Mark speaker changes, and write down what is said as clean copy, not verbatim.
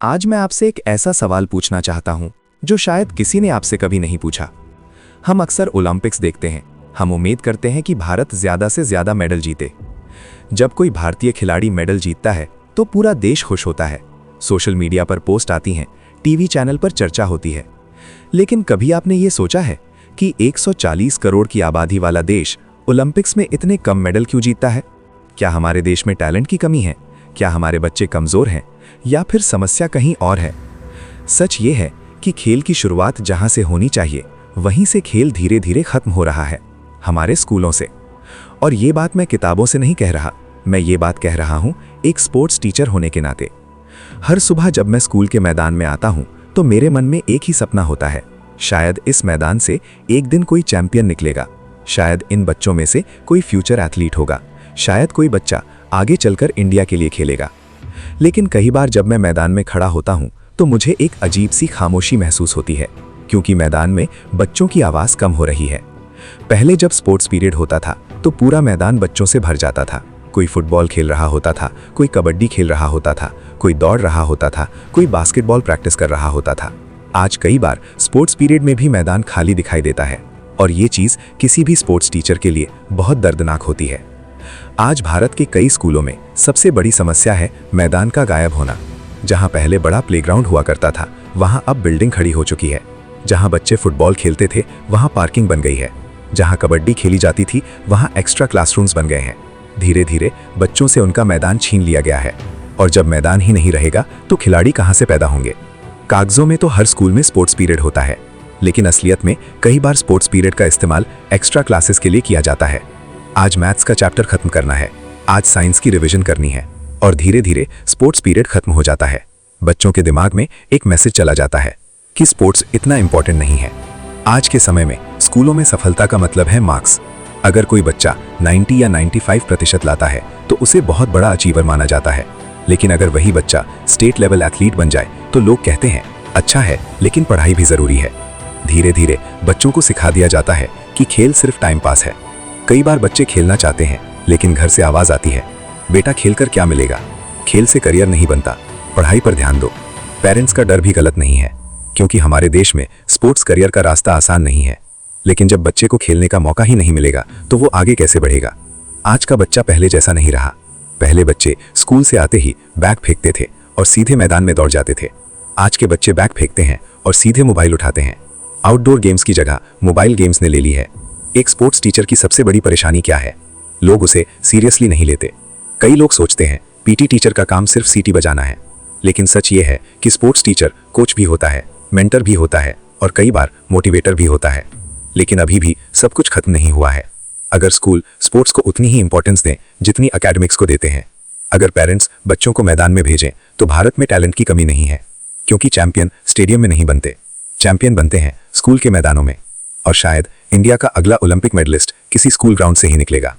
Speaker 1: आज मैं आपसे एक ऐसा सवाल पूछना चाहता हूं जो शायद किसी ने आपसे कभी नहीं पूछा। हम अक्सर ओलंपिक्स देखते हैं, हम उम्मीद करते हैं कि भारत ज्यादा से ज्यादा मेडल जीते। जब कोई भारतीय खिलाड़ी मेडल जीतता है तो पूरा देश खुश होता है, सोशल मीडिया पर पोस्ट आती हैं, टीवी चैनल पर चर्चा होती है। लेकिन कभी आपने ये सोचा है कि 140 करोड़ की आबादी वाला देश ओलंपिक्स में इतने कम मेडल क्यों जीतता है? क्या हमारे देश में टैलेंट की कमी है? क्या हमारे बच्चे कमजोर हैं या फिर समस्या कहीं और है? सच ये है कि खेल की शुरुआत जहां से होनी चाहिए वहीं से खेल धीरे धीरे खत्म हो रहा है, हमारे स्कूलों से। और ये बात मैं किताबों से नहीं कह रहा, मैं ये बात कह रहा हूं एक स्पोर्ट्स टीचर होने के नाते। हर सुबह जब मैं स्कूल के मैदान में आता हूं तो मेरे मन में एक ही सपना होता है, शायद इस मैदान से एक दिन कोई चैंपियन निकलेगा, शायद इन बच्चों में से कोई फ्यूचर एथलीट होगा, शायद कोई बच्चा आगे चलकर इंडिया के लिए खेलेगा। लेकिन कई बार जब मैं मैदान में खड़ा होता हूं तो मुझे एक अजीब सी खामोशी महसूस होती है, क्योंकि मैदान में बच्चों की आवाज कम हो रही है। पहले जब स्पोर्ट्स पीरियड होता था तो पूरा मैदान बच्चों से भर जाता था। कोई फुटबॉल खेल रहा होता था, कोई कबड्डी खेल रहा होता था, कोई दौड़ रहा होता था, कोई बास्केटबॉल प्रैक्टिस कर रहा होता था। आज कई बार स्पोर्ट्स पीरियड में भी मैदान खाली दिखाई देता है, और ये चीज़ किसी भी स्पोर्ट्स टीचर के लिए बहुत दर्दनाक होती है। आज भारत के कई स्कूलों में सबसे बड़ी समस्या है मैदान का गायब होना। जहां पहले बड़ा प्लेग्राउंड हुआ करता था वहां अब बिल्डिंग खड़ी हो चुकी है। जहां बच्चे फुटबॉल खेलते थे वहां पार्किंग बन गई है। जहां कबड्डी खेली जाती थी वहां एक्स्ट्रा क्लासरूम्स बन गए हैं। धीरे धीरे बच्चों से उनका मैदान छीन लिया गया है, और जब मैदान ही नहीं रहेगा तो खिलाड़ी कहां से पैदा होंगे? कागजों में तो हर स्कूल में स्पोर्ट्स पीरियड होता है, लेकिन असलियत में कई बार स्पोर्ट्स पीरियड का इस्तेमाल एक्स्ट्रा क्लासेस के लिए किया जाता है। आज मैथ्स का चैप्टर खत्म करना है, आज साइंस की रिवीजन करनी है, और धीरे धीरे स्पोर्ट्स पीरियड खत्म हो जाता है। बच्चों के दिमाग में एक मैसेज चला जाता है कि स्पोर्ट्स इतना इंपॉर्टेंट नहीं है। आज के समय में स्कूलों में सफलता का मतलब है मार्क्स। अगर कोई बच्चा 90 या 95% लाता है तो उसे बहुत बड़ा अचीवर माना जाता है। लेकिन अगर वही बच्चा स्टेट लेवल एथलीट बन जाए तो लोग कहते हैं अच्छा है, लेकिन पढ़ाई भी जरूरी है। धीरे धीरे बच्चों को सिखा दिया जाता है कि खेल सिर्फ टाइम पास है। कई बार बच्चे खेलना चाहते हैं, लेकिन घर से आवाज आती है, बेटा खेलकर क्या मिलेगा? खेल से करियर नहीं बनता, पढ़ाई पर ध्यान दो। पेरेंट्स का डर भी गलत नहीं है, क्योंकि हमारे देश में स्पोर्ट्स करियर का रास्ता आसान नहीं है। लेकिन जब बच्चे को खेलने का मौका ही नहीं मिलेगा तो वो आगे कैसे बढ़ेगा? आज का बच्चा पहले जैसा नहीं रहा। पहले बच्चे स्कूल से आते ही बैग फेंकते थे और सीधे मैदान में दौड़ जाते थे। आज के बच्चे बैग फेंकते हैं और सीधे मोबाइल उठाते हैं। आउटडोर गेम्स की जगह मोबाइल गेम्स ने ले ली है। एक स्पोर्ट्स टीचर की सबसे बड़ी परेशानी क्या है? लोग उसे सीरियसली नहीं लेते। कई लोग सोचते हैं पीटी टीचर का काम सिर्फ सीटी बजाना है, लेकिन सच ये है कि स्पोर्ट्स टीचर कोच भी होता है, मेंटर भी होता है, और कई बार मोटिवेटर भी होता है। लेकिन अभी भी सब कुछ खत्म नहीं हुआ है। अगर स्कूल स्पोर्ट्स को उतनी ही इंपॉर्टेंस दें जितनी एकेडमिक्स को देते हैं, अगर पेरेंट्स बच्चों को मैदान में भेजें, तो भारत में टैलेंट की कमी नहीं है। क्योंकि चैंपियन स्टेडियम में नहीं बनते, चैंपियन बनते हैं स्कूल के मैदानों में। और शायद इंडिया का अगला ओलंपिक मेडलिस्ट किसी स्कूल ग्राउंड से ही निकलेगा।